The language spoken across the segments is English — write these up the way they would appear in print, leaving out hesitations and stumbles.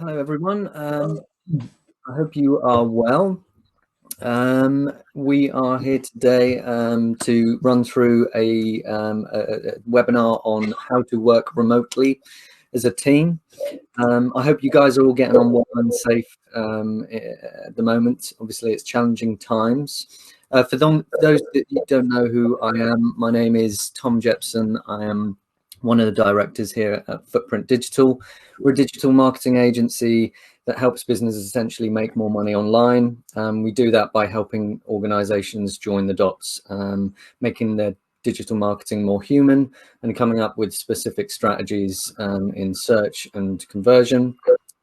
Hello, everyone. I hope you are well. We are here today to run through a webinar on how to work remotely as a team. I hope you guys are all getting on well and safe at the moment. Obviously, it's challenging times. For those that don't know who I am, my name is Tom Jepson. I am one of the directors here at Footprint Digital. We're a digital marketing agency that helps businesses essentially make more money online. We do that by helping organizations join the dots, making their digital marketing more human and coming up with specific strategies in search and conversion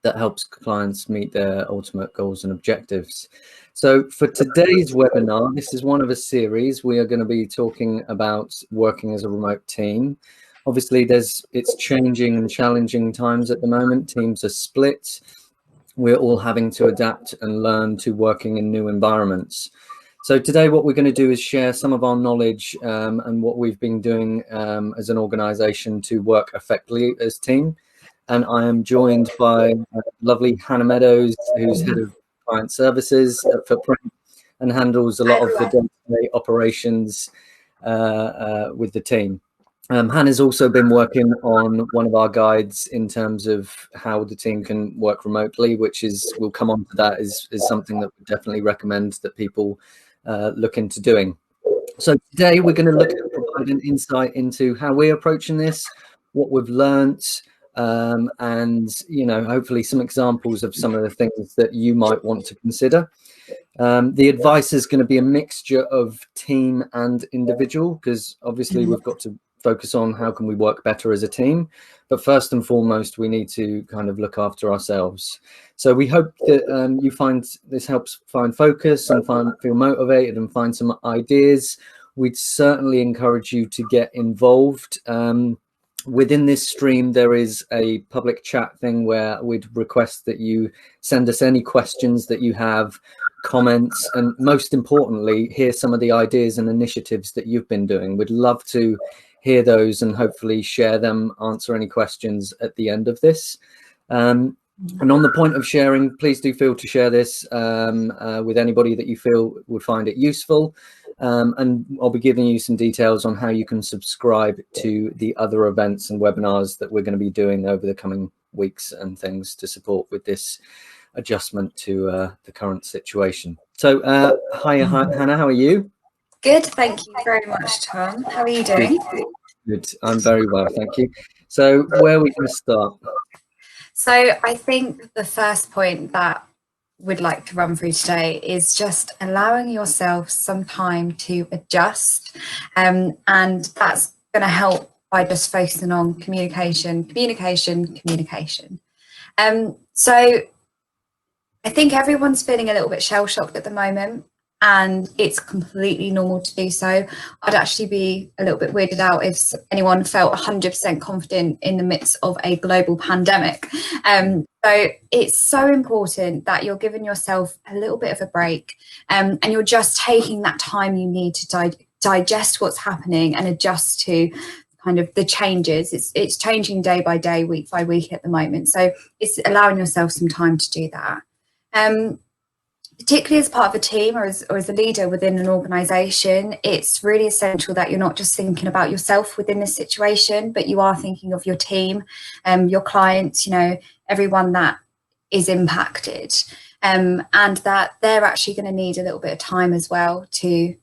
that helps clients meet their ultimate goals and objectives. So for today's webinar, this is one of a series. We are going to be talking about working as a remote team. Obviously, it's changing and challenging times at the moment. Teams are split. We're all having to adapt and learn to working in new environments. So today what we're going to do is share some of our knowledge and what we've been doing as an organization to work effectively as a team. And I am joined by lovely Hannah Meadows, who's head of client services at Footprint and handles a lot of the day-to-day operations with the team. Hannah's also been working on one of our guides in terms of how the team can work remotely, which is, we'll come on to that, is something that we definitely recommend that people look into doing. So today we're going to look at providing insight into how we're approaching this, what we've learnt, and hopefully some examples of some of the things that you might want to consider. The advice is going to be a mixture of team and individual, because obviously we've got to focus on how can we work better as a team, but first and foremost we need to kind of look after ourselves. So we hope that you find this helps find focus and feel motivated and find some ideas. We'd certainly encourage you to get involved. Within this stream there is a public chat thing where we'd request that you send us any questions that you have, comments, and most importantly hear some of the ideas and initiatives that you've been doing. We'd love to hear those and hopefully share them, answer any questions at the end of this. And on the point of sharing, please do feel to share this with anybody that you feel would find it useful. And I'll be giving you some details on how you can subscribe to the other events and webinars that we're going to be doing over the coming weeks and things to support with this adjustment to the current situation. So hi Hannah, how are you? Good, thank you very much, Tom. How are you doing? Good, I'm very well, thank you. So where are we going to start? So I think the first point that we'd like to run through today is just allowing yourself some time to adjust, and that's going to help by just focusing on communication. So I think everyone's feeling a little bit shell-shocked at the moment, and it's completely normal to do so. I'd actually be a little bit weirded out if anyone felt 100% confident in the midst of a global pandemic. So it's so important that you're giving yourself a little bit of a break, and you're just taking that time you need to digest what's happening and adjust to kind of the changes. It's changing day by day, week by week at the moment. So it's allowing yourself some time to do that. Particularly as part of a team or as a leader within an organisation, it's really essential that you're not just thinking about yourself within this situation, but you are thinking of your team, your clients, everyone that is impacted, and that they're actually going to need a little bit of time as well to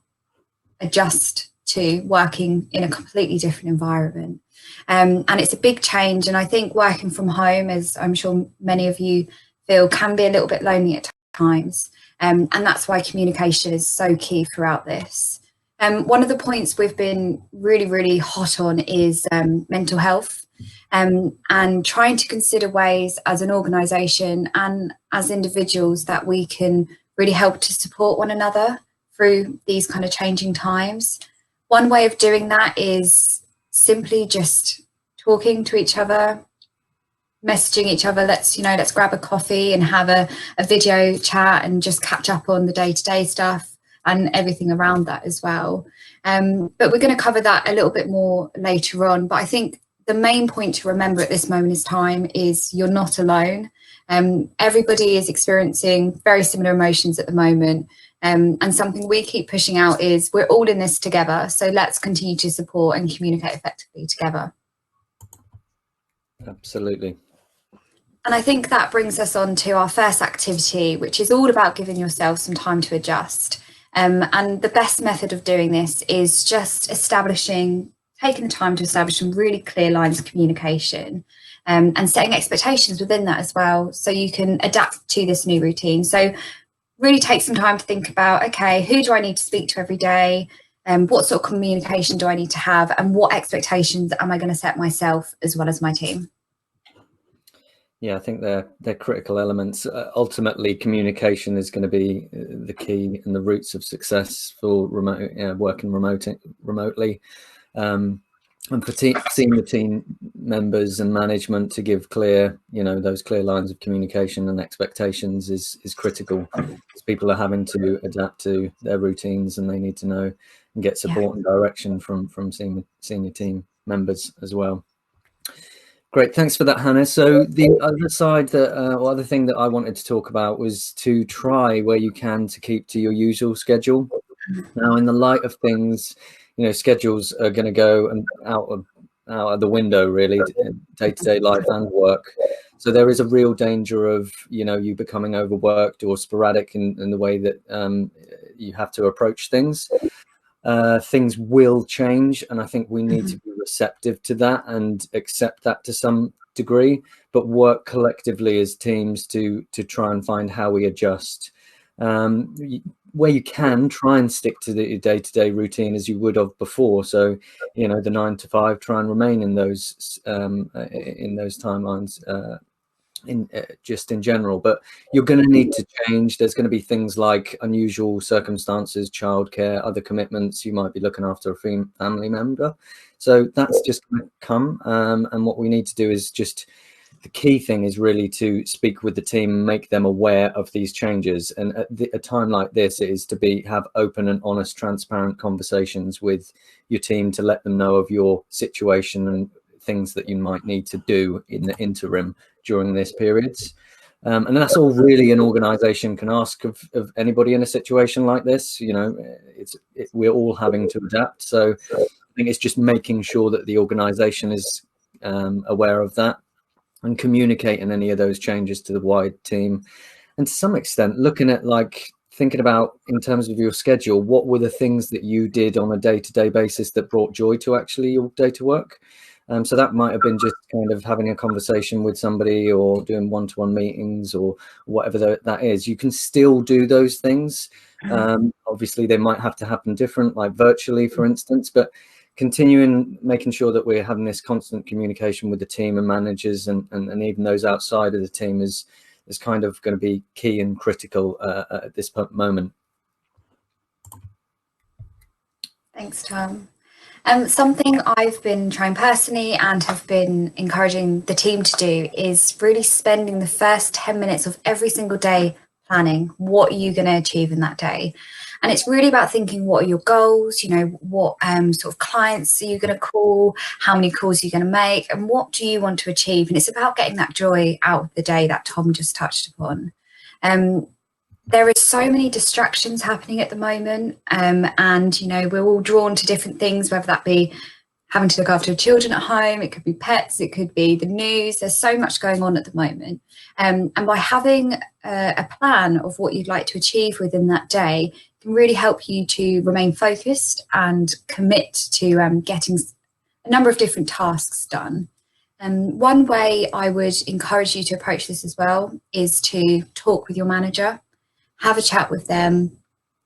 adjust to working in a completely different environment. And it's a big change. And I think working from home, as I'm sure many of you feel, can be a little bit lonely at times. And that's why communication is so key throughout this. One of the points we've been really, really hot on is mental health, and trying to consider ways as an organisation and as individuals that we can really help to support one another through these kind of changing times. One way of doing that is simply just talking to each other, messaging each other. Let's grab a coffee and have a video chat and just catch up on the day-to-day stuff and everything around that as well. But we're going to cover that a little bit more later on. But I think the main point to remember at this moment in time is you're not alone. Everybody is experiencing very similar emotions at the moment. And something we keep pushing out is we're all in this together. So let's continue to support and communicate effectively together. Absolutely. And I think that brings us on to our first activity, which is all about giving yourself some time to adjust. And the best method of doing this is just taking the time to establish some really clear lines of communication, and setting expectations within that as well, so you can adapt to this new routine. So really take some time to think about, okay, who do I need to speak to every day? What sort of communication do I need to have? And what expectations am I going to set myself as well as my team? Yeah, I think they're critical elements. Ultimately, communication is going to be the key and the roots of success for working remotely. And for senior team members and management to give clear, those clear lines of communication and expectations is critical, because people are having to adapt to their routines, and they need to know and get support and direction from senior team members as well. Great, thanks for that, Hannah. So the other side other thing that I wanted to talk about was to try where you can to keep to your usual schedule. Now, in the light of things, schedules are going to go and out of the window, really, day-to-day life and work. So there is a real danger of, you becoming overworked or sporadic in the way that you have to approach things. Things will change, and I think we need to be receptive to that and accept that to some degree, but work collectively as teams to try and find how we adjust. Where you can, try and stick to the day-to-day routine as you would have before. So, the 9 to 5, try and remain in those timelines. Just in general, but you're going to need to change. There's going to be things like unusual circumstances, childcare, other commitments. You might be looking after a family member, so that's just going to come. And what we need to do is the key thing is really to speak with the team, make them aware of these changes. And at a time like this, it is to have open and honest, transparent conversations with your team to let them know of your situation and things that you might need to do in the interim during this periods. And that's all really an organization can ask of anybody in a situation like this. We're all having to adapt. So I think it's just making sure that the organization is aware of that and communicating any of those changes to the wide team. And to some extent, looking at thinking about, in terms of your schedule, what were the things that you did on a day-to-day basis that brought joy to actually your day to work? So that might have been just kind of having a conversation with somebody or doing one-to-one meetings or whatever that is. You can still do those things. Obviously, they might have to happen different, like virtually, for instance, but continuing making sure that we're having this constant communication with the team and managers and even those outside of the team is kind of going to be key and critical at this moment. Thanks, Tom. Something I've been trying personally and have been encouraging the team to do is really spending the first 10 minutes of every single day planning what are you going to achieve in that day. And it's really about thinking, what are your goals, what sort of clients are you going to call, how many calls are you going to make, and what do you want to achieve? And it's about getting that joy out of the day that Tom just touched upon. There is so many distractions happening at the moment, and we're all drawn to different things, whether that be having to look after children at home, it could be pets, it could be the news. There's so much going on at the moment, and by having a plan of what you'd like to achieve within that day can really help you to remain focused and commit to getting a number of different tasks done. One way I would encourage you to approach this as well is to talk with your manager. Have a chat with them,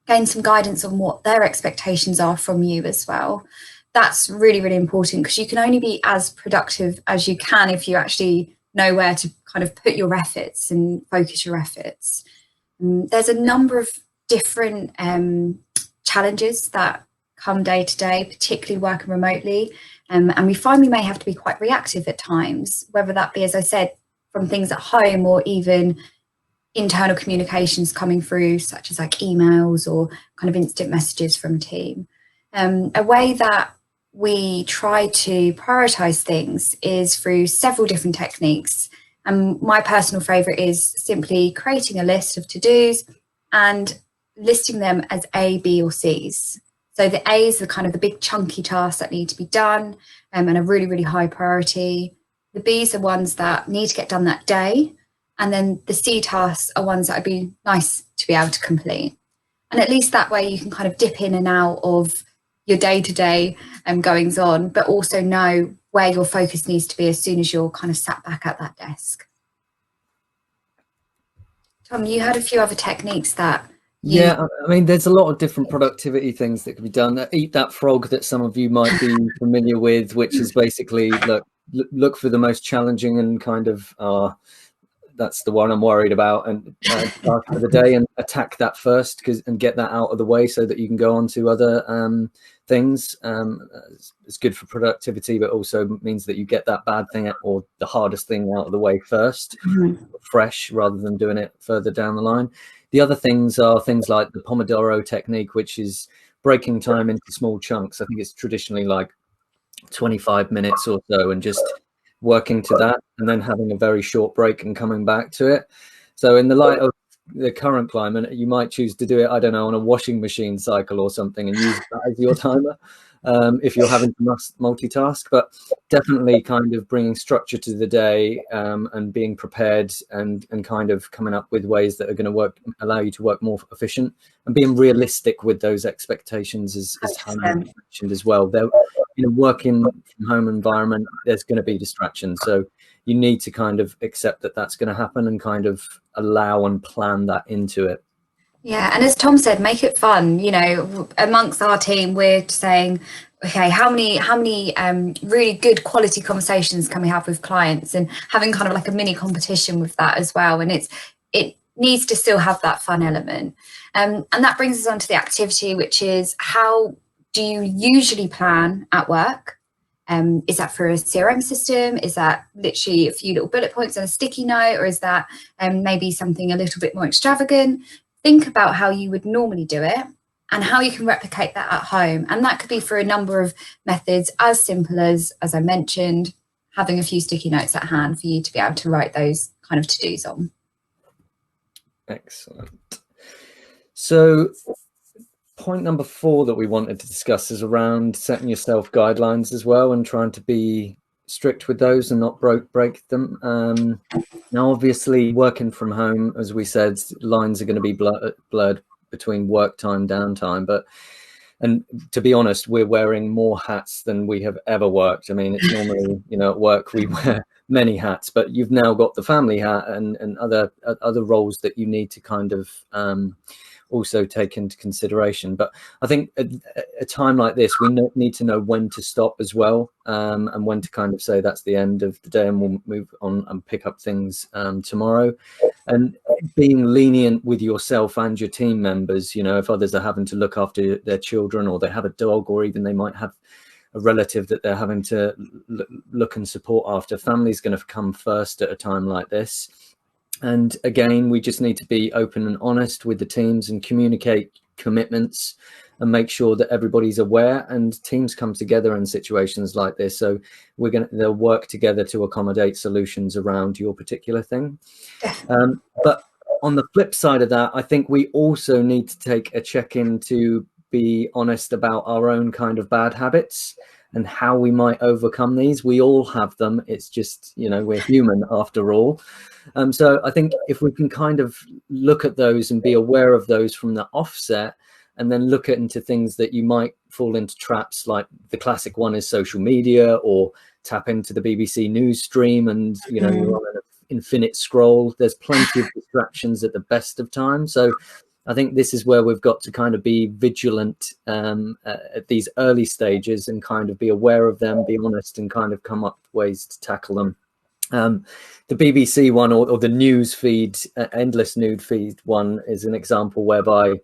gain some guidance on what their expectations are from you as well. That's really, really important, because you can only be as productive as you can if you actually know where to kind of put your efforts and focus your efforts. There's a number of different challenges that come day to day, particularly working remotely. And we find we may have to be quite reactive at times, whether that be, as I said, from things at home or even internal communications coming through, such as emails or kind of instant messages from a team. A way that we try to prioritize things is through several different techniques. And my personal favourite is simply creating a list of to-dos and listing them as A, B or C's. So the A's are kind of the big chunky tasks that need to be done and are really, really high priority. The B's are ones that need to get done that day. And then the C tasks are ones that would be nice to be able to complete. And at least that way you can kind of dip in and out of your day-to-day goings on, but also know where your focus needs to be as soon as you're kind of sat back at that desk. Tom, you had a few other techniques that Yeah, I mean, there's a lot of different productivity things that can be done. Eat that frog that some of you might be familiar with, which is basically look for the most challenging and kind of that's the one I'm worried about, and task for the day, and attack that first and get that out of the way so that you can go on to other things. It's good for productivity, but also means that you get that bad thing or the hardest thing out of the way first, fresh, rather than doing it further down the line. The other things are things like the Pomodoro technique, which is breaking time into small chunks. I think it's traditionally like 25 minutes or so, and just working to that and then having a very short break and coming back to it. So in the light of the current climate, you might choose to do it, I don't know, on a washing machine cycle or something, and use that as your timer if you're having to multitask. But definitely kind of bringing structure to the day and being prepared and kind of coming up with ways that are going to allow you to work more efficient, and being realistic with those expectations, as Hannah mentioned as well. Working from home environment, there's going to be distractions, so you need to kind of accept that that's going to happen and kind of allow and plan that into it. Yeah, and as Tom said, make it fun. Amongst our team, we're saying, okay, how many really good quality conversations can we have with clients, and having kind of like a mini competition with that as well. And it needs to still have that fun element. And that brings us on to the activity, which is, how do you usually plan at work? Is that for a CRM system? Is that literally a few little bullet points on a sticky note? Or is that maybe something a little bit more extravagant? Think about how you would normally do it and how you can replicate that at home. And that could be for a number of methods, as simple as I mentioned, having a few sticky notes at hand for you to be able to write those kind of to-dos on. Excellent. So point number 4 that we wanted to discuss is around setting yourself guidelines as well, and trying to be strict with those and not break them. Now, obviously, working from home, as we said, lines are going to be blurred between work time, downtime. And to be honest, we're wearing more hats than we have ever worked. I mean, it's normally, at work we wear many hats, but you've now got the family hat and other roles that you need to kind of also take into consideration. But I think at a time like this, we need to know when to stop as well, and when to kind of say that's the end of the day and we'll move on and pick up things tomorrow. And being lenient with yourself and your team members, if others are having to look after their children, or they have a dog, or even they might have a relative that they're having to look and support after, family's going to come first at a time like this. And again, we just need to be open and honest with the teams and communicate commitments and make sure that everybody's aware, and teams come together in situations like this. So they'll work together to accommodate solutions around your particular thing. But on the flip side of that, I think we also need to take a check-in to be honest about our own kind of bad habits and how we might overcome these. We all have them. It's just, we're human after all. So I think if we can kind of look at those and be aware of those from the offset, and then look into things that you might fall into traps, like the classic one is social media, or tap into the BBC news stream and, you're on an infinite scroll. There's plenty of distractions at the best of times. So I think this is where we've got to kind of be vigilant at these early stages, and kind of be aware of them, be honest, and kind of come up with ways to tackle them. The BBC one, or the news feed, endless news feed one, is an example whereby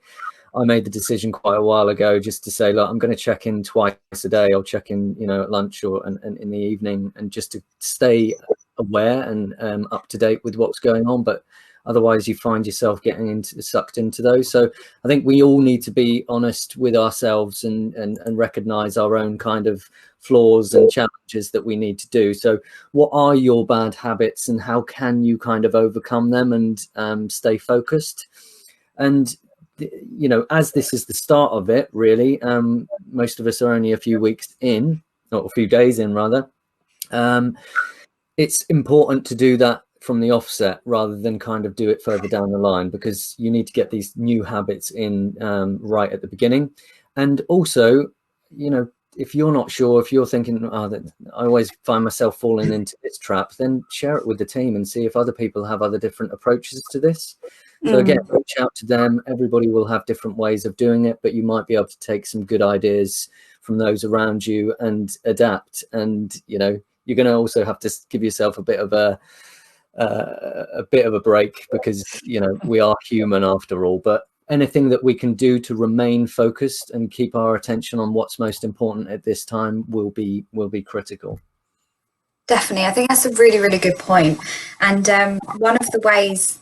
I made the decision quite a while ago just to say, look, I'm going to check in twice a day. I'll check in, at lunch or and in the evening, and just to stay aware and up to date with what's going on. But Otherwise you find yourself getting sucked into those. So I think we all need to be honest with ourselves and recognize our own kind of flaws and challenges that we need to do. So what are your bad habits and how can you kind of overcome them and stay focused? And you know, as this is the start of it, really, most of us are only a few weeks in, or a few days in rather. It's important to do that from the offset rather than kind of do it further down the line, because you need to get these new habits in right at the beginning. And also, you know, if you're not sure, if you're thinking, oh, that I always find myself falling into this trap, then share it with the team and see if other people have other different approaches to this. So again, reach out to them. Everybody will have different ways of doing it, but you might be able to take some good ideas from those around you and adapt. And, you know, you're going to also have to give yourself a bit of a break, because, you know, we are human after all. But anything that we can do to remain focused and keep our attention on what's most important at this time will be critical. Definitely. I think that's a really, really good point. And one of the ways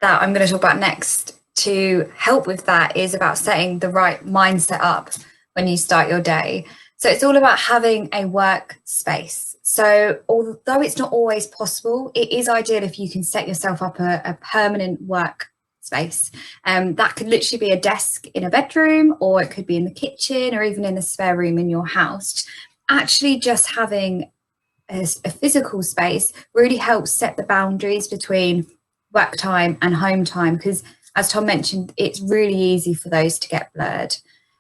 that I'm going to talk about next to help with that is about setting the right mindset up when you start your day. So it's all about having a workspace. So although it's not always possible, it is ideal if you can set yourself up a permanent workspace. That could literally be a desk in a bedroom, or it could be in the kitchen, or even in the spare room in your house. Actually, just having a physical space really helps set the boundaries between work time and home time, because as Tom mentioned, it's really easy for those to get blurred.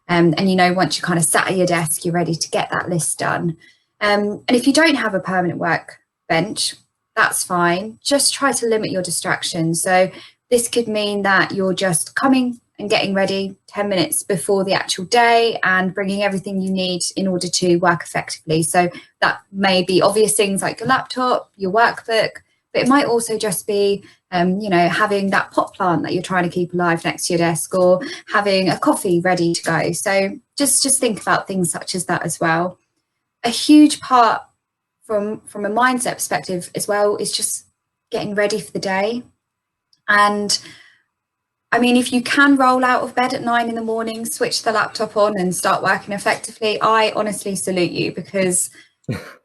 And you know, once you're kind of sat at your desk, you're ready to get that list done. And if you don't have a permanent work bench, that's fine. Just try to limit your distractions. So this could mean that you're just coming and getting ready 10 minutes before the actual day and bringing everything you need in order to work effectively. So that may be obvious things like your laptop, your workbook, but it might also just be, you know, having that pot plant that you're trying to keep alive next to your desk, or having a coffee ready to go. So just think about things such as that as well. A huge part from a mindset perspective as well is just getting ready for the day. And I mean, if you can roll out of bed at 9 in the morning, switch the laptop on and start working effectively, I honestly salute you, because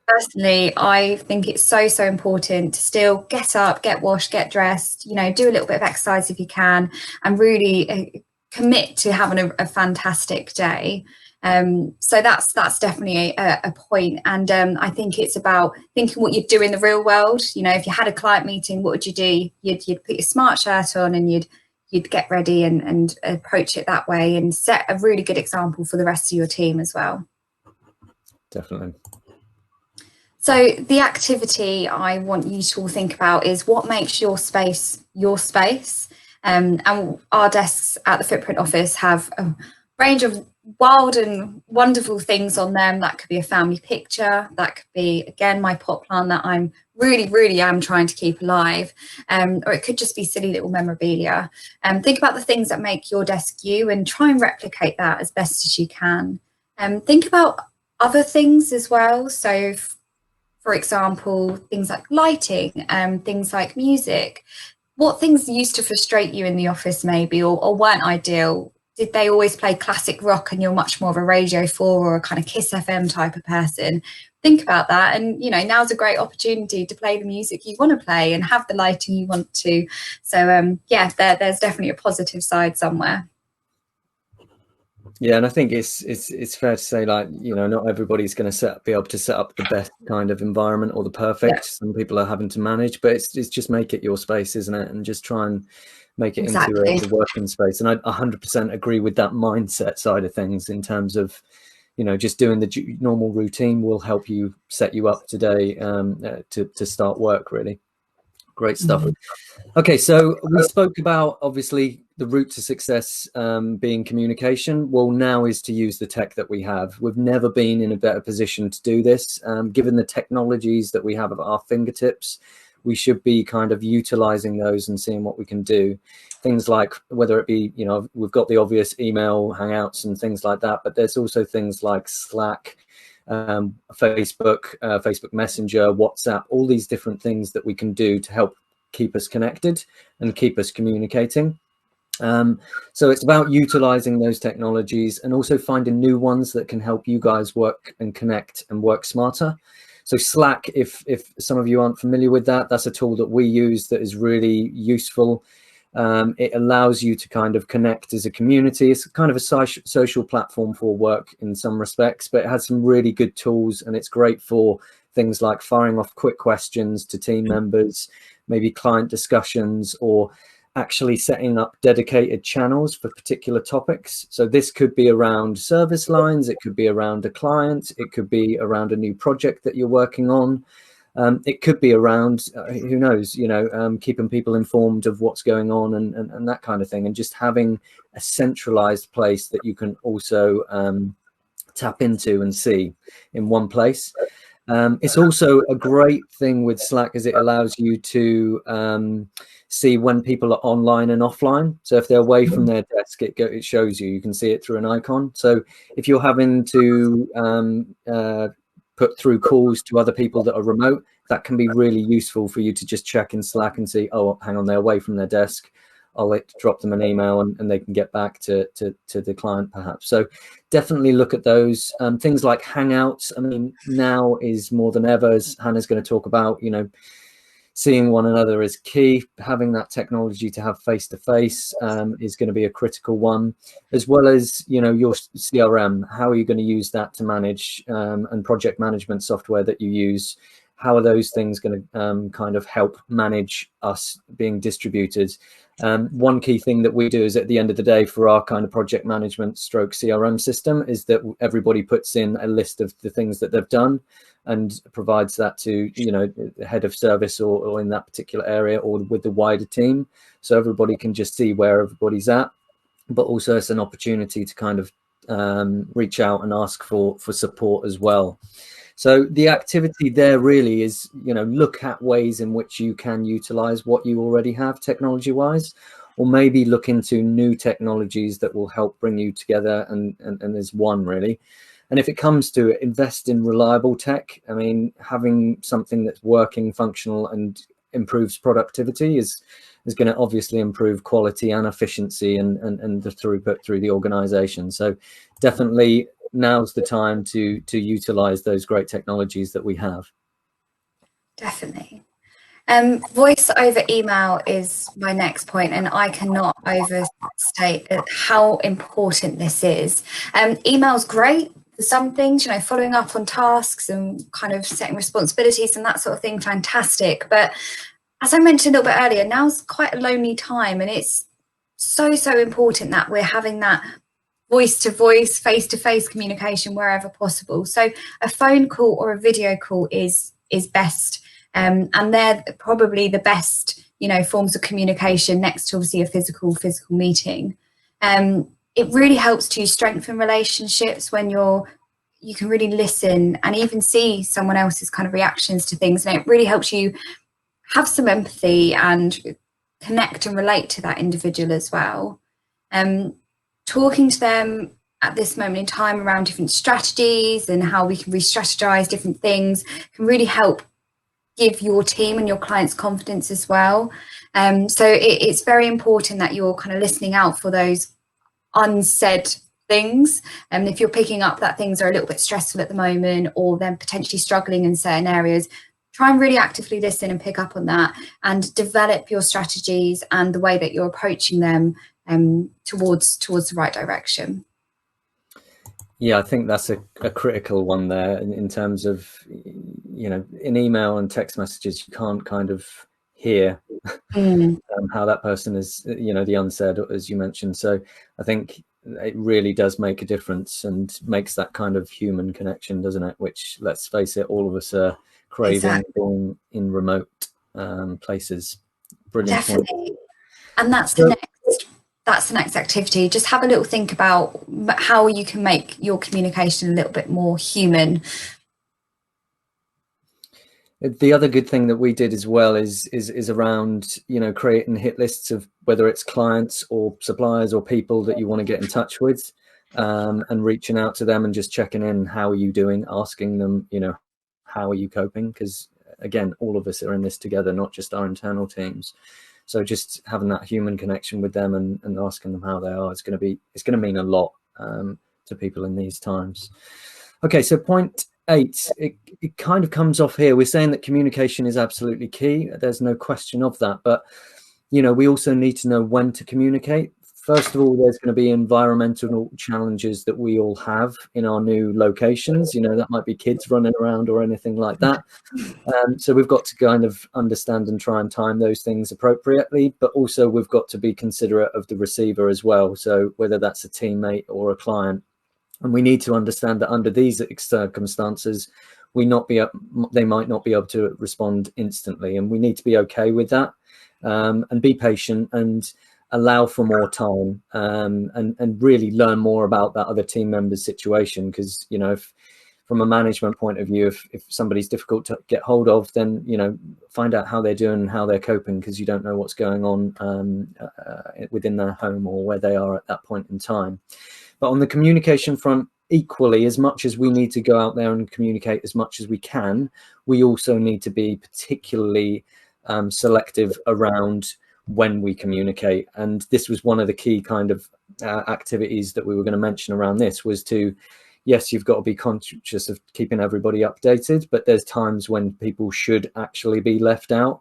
personally, I think it's so important to still get up, get washed, get dressed, you know, do a little bit of exercise if you can, and really commit to having a fantastic day. So that's definitely a point. And I think it's about thinking what you'd do in the real world. You know, if you had a client meeting, what would you do? You'd put your smart shirt on and you'd get ready and approach it that way, and set a really good example for the rest of your team as well. Definitely. So the activity I want you to all think about is what makes your space your space. And our desks at the Footprint office have a range of wild and wonderful things on them. That could be a family picture. That could be, again, my pot plant that I'm really am trying to keep alive. Or it could just be silly little memorabilia. Think about the things that make your desk you and try and replicate that as best as you can. Think about other things as well. So for example, things like lighting, things like music. What things used to frustrate you in the office maybe, or weren't ideal? Did they always play classic rock and you're much more of a Radio 4 or a kind of Kiss FM type of person? Think about that. And, you know, now's a great opportunity to play the music you want to play and have the lighting you want to. So, yeah, there's definitely a positive side somewhere. Yeah, and I think it's fair to say, like, you know, not everybody's going to be able to set up the best kind of environment or the perfect. Yeah. Some people are having to manage, but it's just make it your space, isn't it? And just try and make it exactly into a working space. And I 100% agree with that mindset side of things, in terms of, you know, just doing the normal routine will help you set you up today to start work, really. Great stuff. Mm-hmm. Okay, so we spoke about, obviously, the route to success being communication. Well, now is to use the tech that we have. We've never been in a better position to do this. Given the technologies that we have at our fingertips, we should be kind of utilizing those and seeing what we can do. Things like, whether it be, you know, we've got the obvious email, Hangouts and things like that, but there's also things like Slack, Facebook, Facebook Messenger, WhatsApp, all these different things that we can do to help keep us connected and keep us communicating. So it's about utilizing those technologies and also finding new ones that can help you guys work and connect and work smarter. So Slack, if some of you aren't familiar with that, that's a tool that we use that is really useful. It allows you to kind of connect as a community. It's kind of a social platform for work in some respects, but it has some really good tools, and it's great for things like firing off quick questions to team members, maybe client discussions, or actually setting up dedicated channels for particular topics. So this could be around service lines, it could be around a client, it could be around a new project that you're working on. It could be around, who knows, keeping people informed of what's going on and that kind of thing, and just having a centralized place that you can also tap into and see in one place. It's also a great thing with Slack as it allows you to see when people are online and offline. So if they're away from their desk, it shows you can see it through an icon. So if you're having to put through calls to other people that are remote, that can be really useful for you to just check in Slack and see, oh, hang on, they're away from their desk. I'll drop them an email and they can get back to the client perhaps. So definitely look at those. Things like Hangouts, I mean, now is more than ever, as Hannah's going to talk about, seeing one another is key. Having that technology to have face-to-face is going to be a critical one, as well as, your CRM. How are you going to use that to manage and project management software that you use? How are those things going to kind of help manage us being distributed? One key thing that we do is at the end of the day for our kind of project management stroke CRM system is that everybody puts in a list of the things that they've done and provides that to, the head of service or in that particular area or with the wider team. So everybody can just see where everybody's at, but also it's an opportunity to kind of reach out and ask for support as well. So the activity there really is, look at ways in which you can utilize what you already have technology wise, or maybe look into new technologies that will help bring you together and there's one really. And if it comes to it, invest in reliable tech. I mean, having something that's working, functional and improves productivity is going to obviously improve quality and efficiency and the throughput through the organization. So definitely now's the time to utilize those great technologies that we have. Definitely. Voice over email is my next point, and I cannot overstate how important this is. Email's great for some things, following up on tasks and kind of setting responsibilities and that sort of thing, fantastic. But as I mentioned a little bit earlier, now's quite a lonely time, and it's so important that we're having that voice-to-voice, face-to-face communication wherever possible. So a phone call or a video call is best, and they're probably the best, forms of communication next to obviously a physical meeting. It really helps to strengthen relationships when you can really listen and even see someone else's kind of reactions to things, and it really helps you have some empathy and connect and relate to that individual as well. Talking to them at this moment in time around different strategies and how we can re-strategize different things can really help give your team and your clients confidence as well. So it's very important that you're kind of listening out for those unsaid things. And if you're picking up that things are a little bit stressful at the moment or they're potentially struggling in certain areas, try and really actively listen and pick up on that and develop your strategies and the way that you're approaching them towards the right direction. Yeah, I think that's a critical one there in terms of, in email and text messages, you can't kind of hear how that person is, the unsaid, as you mentioned. So I think it really does make a difference and makes that kind of human connection, doesn't it? Which, let's face it, all of us are craving being in remote places. Brilliant. Definitely. Point. And that's the next activity. Just have a little think about how you can make your communication a little bit more human. The other good thing that we did as well is around, creating hit lists of whether it's clients or suppliers or people that you want to get in touch with, and reaching out to them and just checking in, how are you doing, asking them, how are you coping? Because again, all of us are in this together, not just our internal teams. So just having that human connection with them and asking them how they are, it's going to mean a lot to people in these times. Okay, so point 8, it kind of comes off here. We're saying that communication is absolutely key. There's no question of that. But, you know, we also need to know when to communicate. First of all, there's going to be environmental challenges that we all have in our new locations. You know, that might be kids running around or anything like that. So we've got to kind of understand and try and time those things appropriately, but also we've got to be considerate of the receiver as well. So whether that's a teammate or a client, and we need to understand that under these circumstances, they might not be able to respond instantly, and we need to be okay with that, and be patient and allow for more time, and really learn more about that other team member's situation. Because, you know, if from a management point of view, if somebody's difficult to get hold of, then, you know, find out how they're doing and how they're coping, because you don't know what's going on within their home or where they are at that point in time. But on the communication front, equally, as much as we need to go out there and communicate as much as we can, we also need to be particularly selective around when we communicate. And this was one of the key kind of activities that we were going to mention around this, was to, yes, you've got to be conscious of keeping everybody updated, but there's times when people should actually be left out,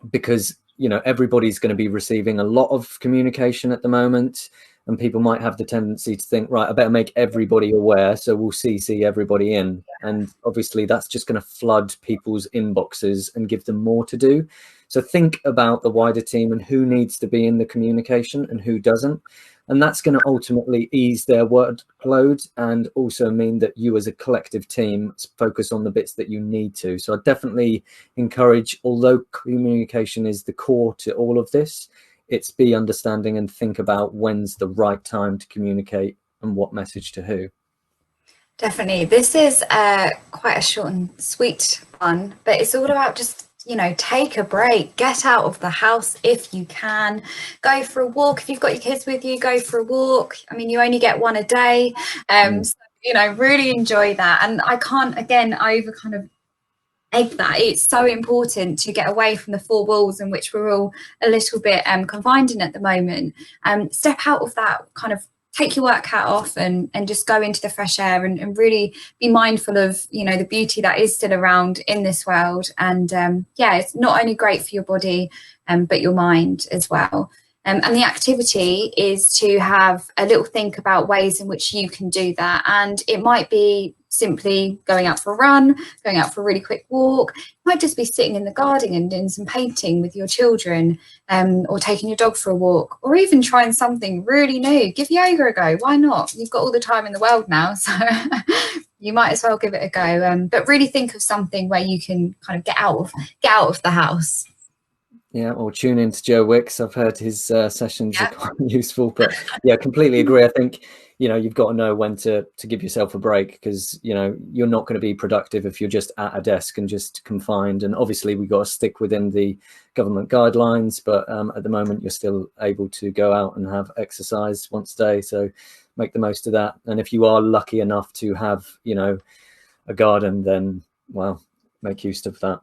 because, you know, everybody's going to be receiving a lot of communication at the moment, and people might have the tendency to think, right, I better make everybody aware, so we'll CC everybody in. And obviously that's just going to flood people's inboxes and give them more to do. So think about the wider team and who needs to be in the communication and who doesn't. And that's going to ultimately ease their workload, and also mean that you as a collective team focus on the bits that you need to. So I definitely encourage, although communication is the core to all of this, it's be understanding and think about when's the right time to communicate and what message to who. Definitely. This is quite a short and sweet one, but it's all about just, you know, take a break, get out of the house if you can, go for a walk. If you've got your kids with you, go for a walk. I mean, you only get one a day. So, you know, really enjoy that. And I can't, again, over kind of egg that. It's so important to get away from the four walls in which we're all a little bit confined in at the moment. Step out of that, kind of take your work hat off and just go into the fresh air and really be mindful of, you know, the beauty that is still around in this world. And yeah, it's not only great for your body, but your mind as well. And the activity is to have a little think about ways in which you can do that. And it might be simply going out for a run, going out for a really quick walk. It might just be sitting in the garden and doing some painting with your children, or taking your dog for a walk, or even trying something really new. Give yoga a go. Why not? You've got all the time in the world now, so you might as well give it a go. But really think of something where you can kind of get out of the house. Yeah, or tune into Joe Wicks. I've heard his sessions are quite useful, but yeah, completely agree. I think, you know, you've got to know when to give yourself a break, because, you know, you're not going to be productive if you're just at a desk and just confined. And obviously we've got to stick within the government guidelines, but at the moment you're still able to go out and have exercise once a day. So make the most of that. And if you are lucky enough to have, you know, a garden, then, well, make use of that.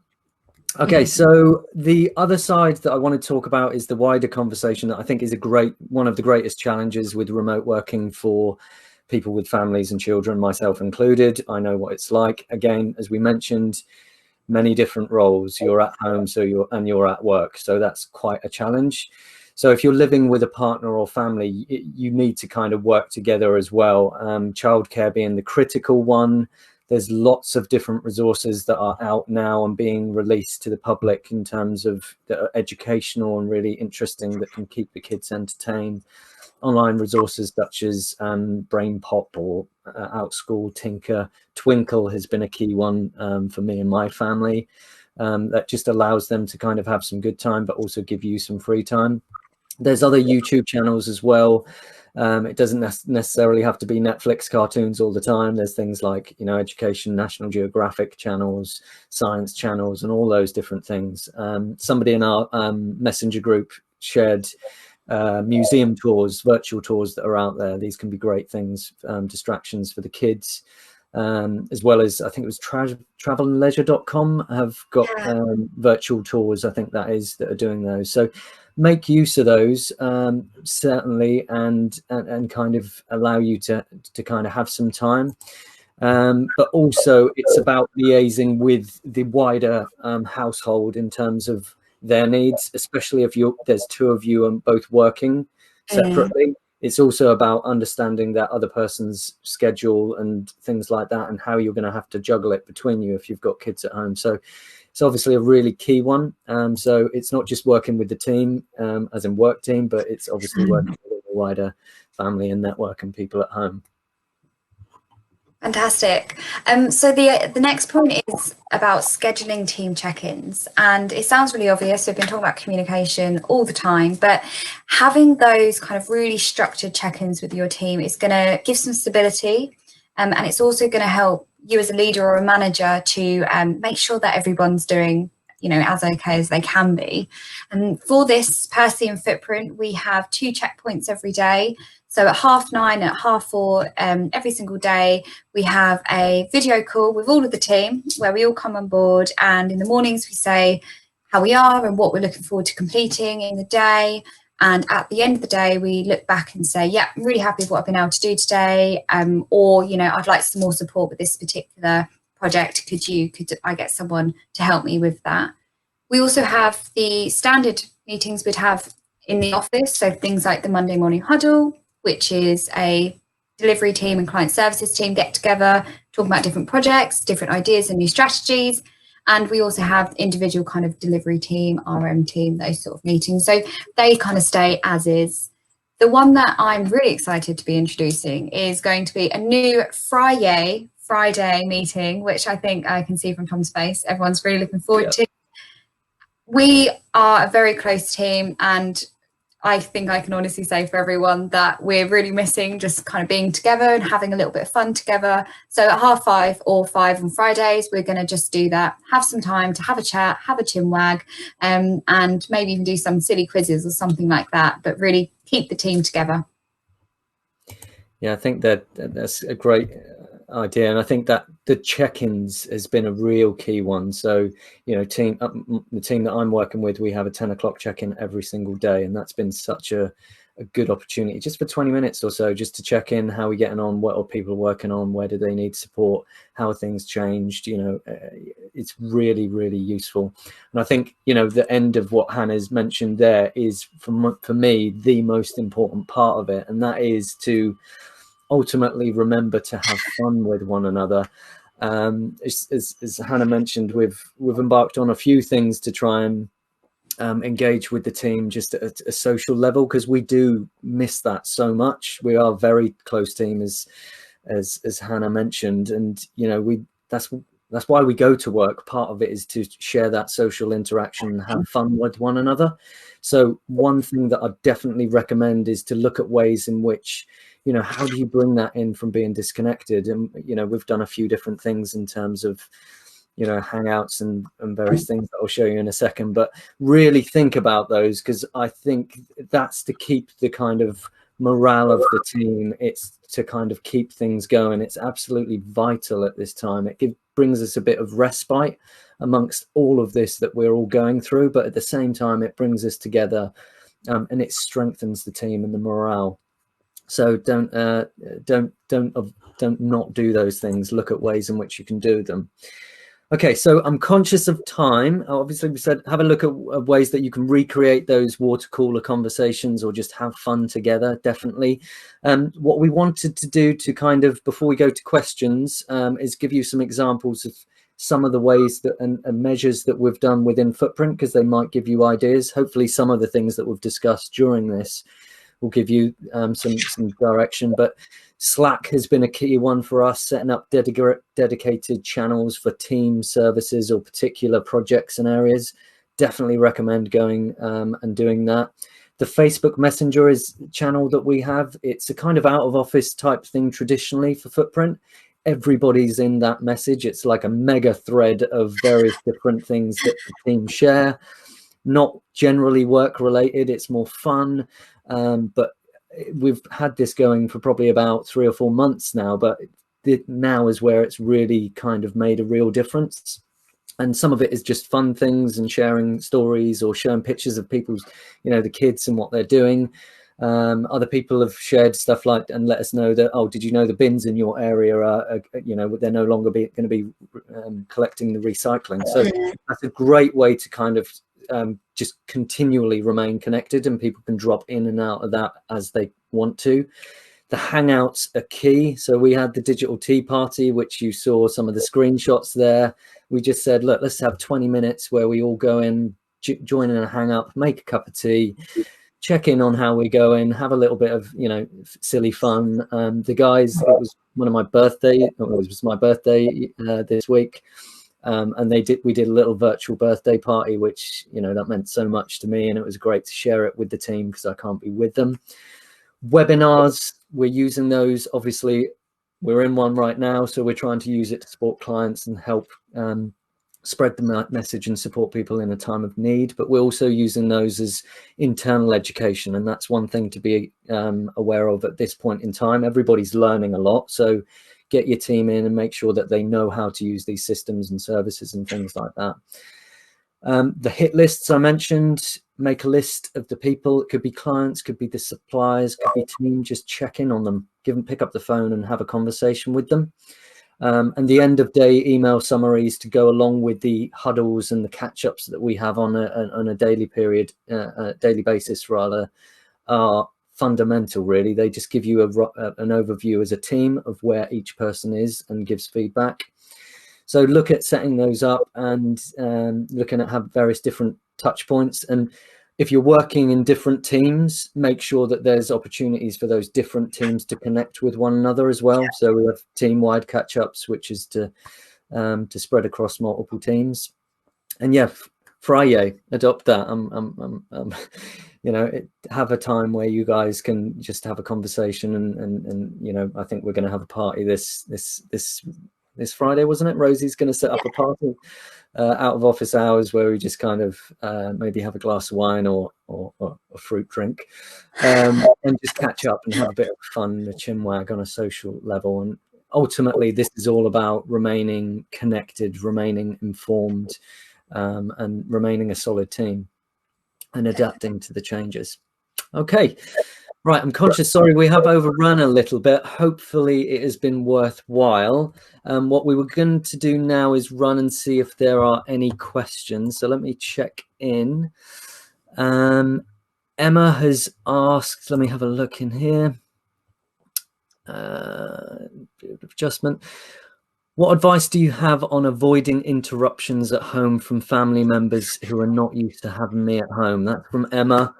Okay, so the other side that I want to talk about is the wider conversation that I think is one of the greatest challenges with remote working for people with families and children, myself included. I know what it's like. Again, as we mentioned, many different roles. You're at home, so you're at work, so that's quite a challenge. So if you're living with a partner or family, you need to kind of work together as well. Childcare being the critical one. There's lots of different resources that are out now and being released to the public in terms of that are educational and really interesting, that can keep the kids entertained. Online resources such as Brain Pop or Outschool, Tinker, Twinkle has been a key one for me and my family. That just allows them to kind of have some good time, but also give you some free time. There's other YouTube channels as well. It doesn't necessarily have to be Netflix cartoons all the time. There's things like, you know, education, National Geographic channels, science channels, and all those different things. Somebody in our messenger group shared museum tours, virtual tours that are out there. These can be great things, distractions for the kids. as well as I think it was travelandleisure.com have got virtual tours, I think that are doing those. So make use of those, certainly, and kind of allow you to kind of have some time. But also it's about liaising with the wider household in terms of their needs, especially if there's two of you and both working separately. It's also about understanding that other person's schedule and things like that, and how you're going to have to juggle it between you if you've got kids at home. So it's obviously a really key one. So it's not just working with the team, as in work team, but it's obviously working with the wider family and network and people at home. Fantastic. So the next point is about scheduling team check-ins, and it sounds really obvious. We've been talking about communication all the time, but having those kind of really structured check-ins with your team is going to give some stability, and it's also going to help you as a leader or a manager to make sure that everyone's doing, you know, as okay as they can be. And for this, personally in Footprint, we have 2 checkpoints every day. So at 9:30, at 4:30, every single day, we have a video call with all of the team where we all come on board. And in the mornings, we say how we are and what we're looking forward to completing in the day. And at the end of the day, we look back and say, yeah, I'm really happy with what I've been able to do today. Or, you know, I'd like some more support with this particular project. Could I get someone to help me with that? We also have the standard meetings we'd have in the office. So things like the Monday morning huddle, which is a delivery team and client services team get together, talking about different projects, different ideas and new strategies. And we also have individual kind of delivery team, RM team, those sort of meetings. So they kind of stay as is. The one that I'm really excited to be introducing is going to be a new Friday meeting, which I think I can see from Tom's face. Everyone's really looking forward to. We are a very close team, and I think I can honestly say for everyone that we're really missing just kind of being together and having a little bit of fun together. So at 5:30 or 5 on Fridays, we're going to just do that, have some time to have a chat, have a chin wag, and maybe even do some silly quizzes or something like that, but really keep the team together. Yeah, I think that's a great idea, and I think that the check-ins has been a real key one. So, you know, the team that I'm working with, we have a 10 o'clock check-in every single day, and that's been such a good opportunity just for 20 minutes or so, just to check in, how are we getting on, what are people working on, where do they need support, how are things changed. You know, it's really, really useful. And I think, you know, the end of what Hannah's mentioned there is for me the most important part of it, and that is to ultimately remember to have fun with one another. As Hannah mentioned, we've embarked on a few things to try and engage with the team just at a social level, because we do miss that so much. We are a very close team, as Hannah mentioned, and you know, that's why we go to work. Part of it is to share that social interaction and have fun with one another. So one thing that I definitely recommend is to look at ways in which, you know, how do you bring that in from being disconnected? And, you know, we've done a few different things in terms of, you know, hangouts and various things that I'll show you in a second, but really think about those, because I think that's to keep the kind of morale of the team. It's to kind of keep things going. It's absolutely vital at this time. It brings us a bit of respite amongst all of this that we're all going through, but at the same time, it brings us together, and it strengthens the team and the morale. So don't not do those things. Look at ways in which you can do them. Okay, so I'm conscious of time. Obviously, we said have a look at ways that you can recreate those water cooler conversations or just have fun together, definitely. What we wanted to do to kind of, before we go to questions, is give you some examples of some of the ways that and measures that we've done within Footprint, because they might give you ideas. Hopefully, some of the things that we've discussed during this will give you some direction. But Slack has been a key one for us, setting up dedicated channels for team services or particular projects and areas. Definitely recommend going and doing that. The Facebook Messenger is a channel that we have. It's a kind of out of office type thing traditionally for Footprint. Everybody's in that message. It's like a mega thread of various different things that the team share. Not generally work related, it's more fun, but we've had this going for probably about 3 or 4 months now, but now is where it's really kind of made a real difference. And some of it is just fun things and sharing stories or showing pictures of people's, the kids and what they're doing. Other people have shared stuff like, and let us know that, oh, did you know the bins in your area are they're no longer going to be collecting the recycling. So that's a great way to kind of just continually remain connected, and people can drop in and out of that as they want to. The Hangouts are key. So we had the digital tea party, which you saw some of the screenshots there. We just said, look, let's have 20 minutes where we all go in, join in a Hangout, make a cup of tea, check in on how we're going, have a little bit of, silly fun. The guys, it was one of my birthday, it was my birthday this week. And we did a little virtual birthday party, which, that meant so much to me. And it was great to share it with the team because I can't be with them. Webinars, we're using those. Obviously, we're in one right now, so we're trying to use it to support clients and help spread the message and support people in a time of need. But we're also using those as internal education, and that's one thing to be aware of at this point in time. Everybody's learning a lot, so get your team in and make sure that they know how to use these systems and services and things like that. The hit lists I mentioned, make a list of the people. It could be clients, could be the suppliers, could be team. Just check in on them, pick up the phone and have a conversation with them. And the end of day email summaries to go along with the huddles and the catch ups that we have on a daily basis rather, are fundamental. Really, they just give you an overview as a team of where each person is and gives feedback. So look at setting those up and looking at various different touch points. And if you're working in different teams, make sure that there's opportunities for those different teams to connect with one another as well. So we have team-wide catch-ups, which is to spread across multiple teams. And yeah, Friday, adopt that. Have a time where you guys can just have a conversation. And I think we're going to have a party this Friday, wasn't it? Rosie's going to set up a party out of office hours where we just kind of maybe have a glass of wine or a fruit drink and just catch up and have a bit of fun, a chinwag on a social level. And ultimately, this is all about remaining connected, remaining informed, and remaining a solid team and adapting to the changes. Okay. Right, I'm conscious, sorry, we have overrun a little bit. Hopefully it has been worthwhile. What we were going to do now is run and see if there are any questions. So let me check in. Emma has asked, let me have a look in here. Adjustment. What advice do you have on avoiding interruptions at home from family members who are not used to having me at home? That's from Emma.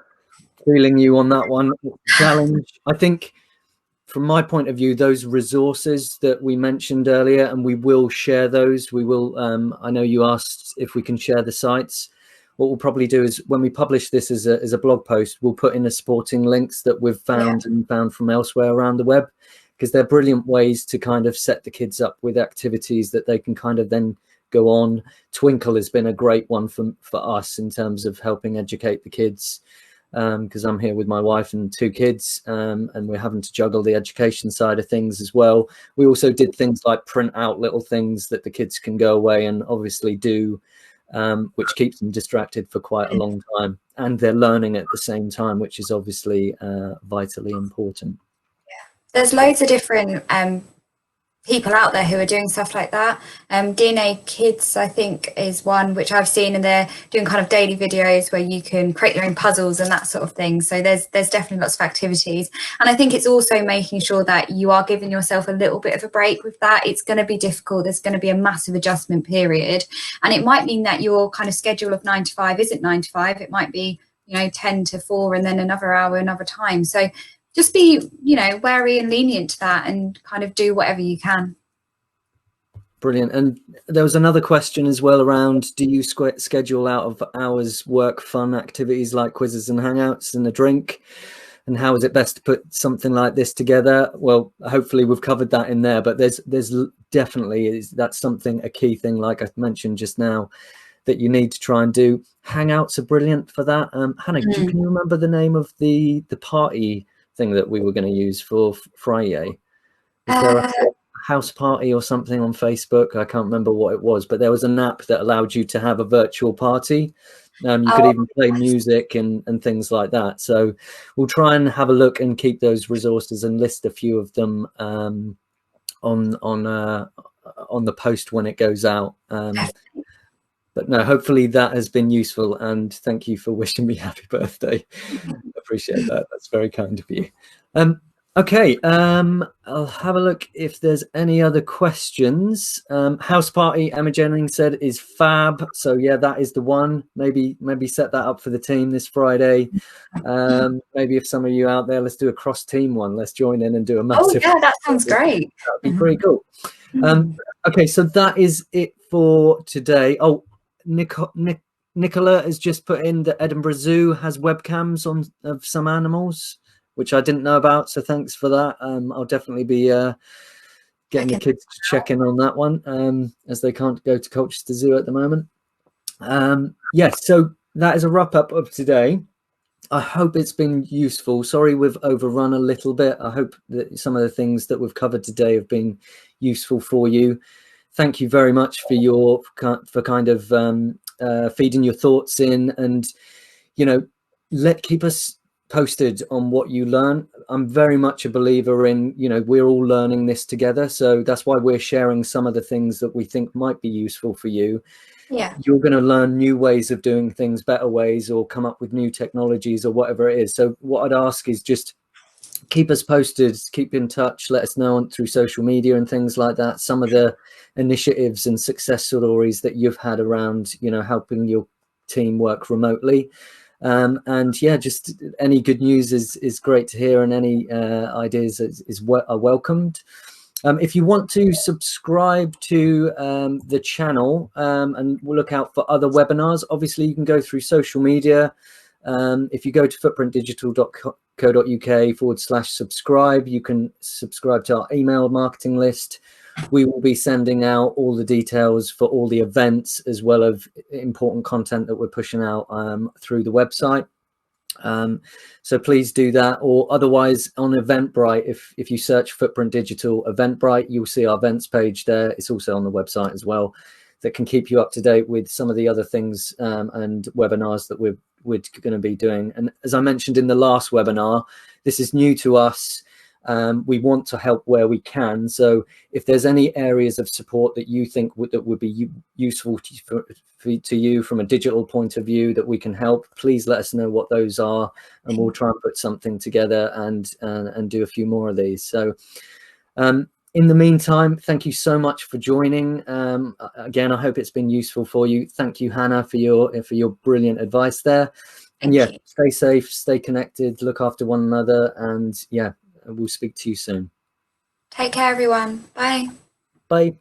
Feeling you on that one. Challenge. I think from my point of view, those resources that we mentioned earlier, and we will share those. We will, I know you asked if we can share the sites. What we'll probably do is when we publish this as a blog post, we'll put in the supporting links that we've found and found from elsewhere around the web, because they're brilliant ways to kind of set the kids up with activities that they can kind of then go on. Twinkle has been a great one for us in terms of helping educate the kids. Because I'm here with my wife and 2 kids, and we're having to juggle the education side of things as well. We also did things like print out little things that the kids can go away and obviously do, which keeps them distracted for quite a long time, and they're learning at the same time, which is obviously vitally important. There's loads of different people out there who are doing stuff like that. DNA Kids, I think, is one which I've seen, and they're doing kind of daily videos where you can create your own puzzles and that sort of thing. So there's definitely lots of activities. And I think it's also making sure that you are giving yourself a little bit of a break with that. It's going to be difficult. There's going to be a massive adjustment period. And it might mean that your kind of schedule of 9 to 5 isn't 9 to 5. It might be, 10 to 4 and then another hour, another time. So just be, wary and lenient to that and kind of do whatever you can. Brilliant. And there was another question as well around, do you schedule out of hours work fun activities like quizzes and hangouts and a drink? And how is it best to put something like this together? Well, hopefully we've covered that in there, but there's definitely, that's something, a key thing, like I mentioned just now, that you need to try and do. Hangouts are brilliant for that. Hannah, can you remember the name of the party thing that we were going to use for Friday? Is there a House Party or something on Facebook. I can't remember what it was, but there was an app that allowed you to have a virtual party. You could even play music and things like that. So we'll try and have a look and keep those resources and list a few of them on the post when it goes out. But no, hopefully that has been useful, and thank you for wishing me happy birthday. Appreciate that. That's very kind of you. Okay, I'll have a look if there's any other questions. House Party, Emma Jennings said, is fab. So yeah, that is the one. Maybe set that up for the team this Friday. Maybe if some of you out there, let's do a cross team one. Let's join in and do a massive. Oh yeah, that sounds great. That'd be pretty cool. Okay, so that is it for today. Oh, Nicola has just put in that Edinburgh Zoo has webcams of some animals, which I didn't know about. So thanks for that. I'll definitely be getting the kids to check in on that one, as they can't go to Colchester Zoo at the moment. Yes, so that is a wrap up of today. I hope it's been useful. Sorry we've overrun a little bit. I hope that some of the things that we've covered today have been useful for you. Thank you very much for kind of feeding your thoughts in, and keep us posted on what you learn. I'm very much a believer in, we're all learning this together, so that's why we're sharing some of the things that we think might be useful for you. Yeah, you're going to learn new ways of doing things, better ways, or come up with new technologies or whatever it is. So what I'd ask is just keep us posted, keep in touch, let us know through social media and things like that, some of the initiatives and success stories that you've had around, helping your team work remotely. And yeah, just any good news is great to hear, and any ideas are welcomed. If you want to subscribe to the channel, and we'll look out for other webinars, obviously you can go through social media. If you go to footprintdigital.co.uk/subscribe, you can subscribe to our email marketing list. We will be sending out all the details for all the events, as well as important content that we're pushing out through the website. So please do that, or otherwise on Eventbrite, if you search Footprint Digital Eventbrite, you'll see our events page there. It's also on the website as well, that can keep you up to date with some of the other things and webinars that we're going to be doing. And as I mentioned in the last webinar, this is new to us. We want to help where we can. So if there's any areas of support that you think that would be useful to you from a digital point of view that we can help, please let us know what those are, and we'll try and put something together and do a few more of these. So in the meantime, thank you so much for joining. Again, I hope it's been useful for you. Thank you, Hannah, for your brilliant advice there. And yeah, stay safe, stay connected, look after one another, and yeah, we'll speak to you soon. Take care, everyone. Bye. Bye.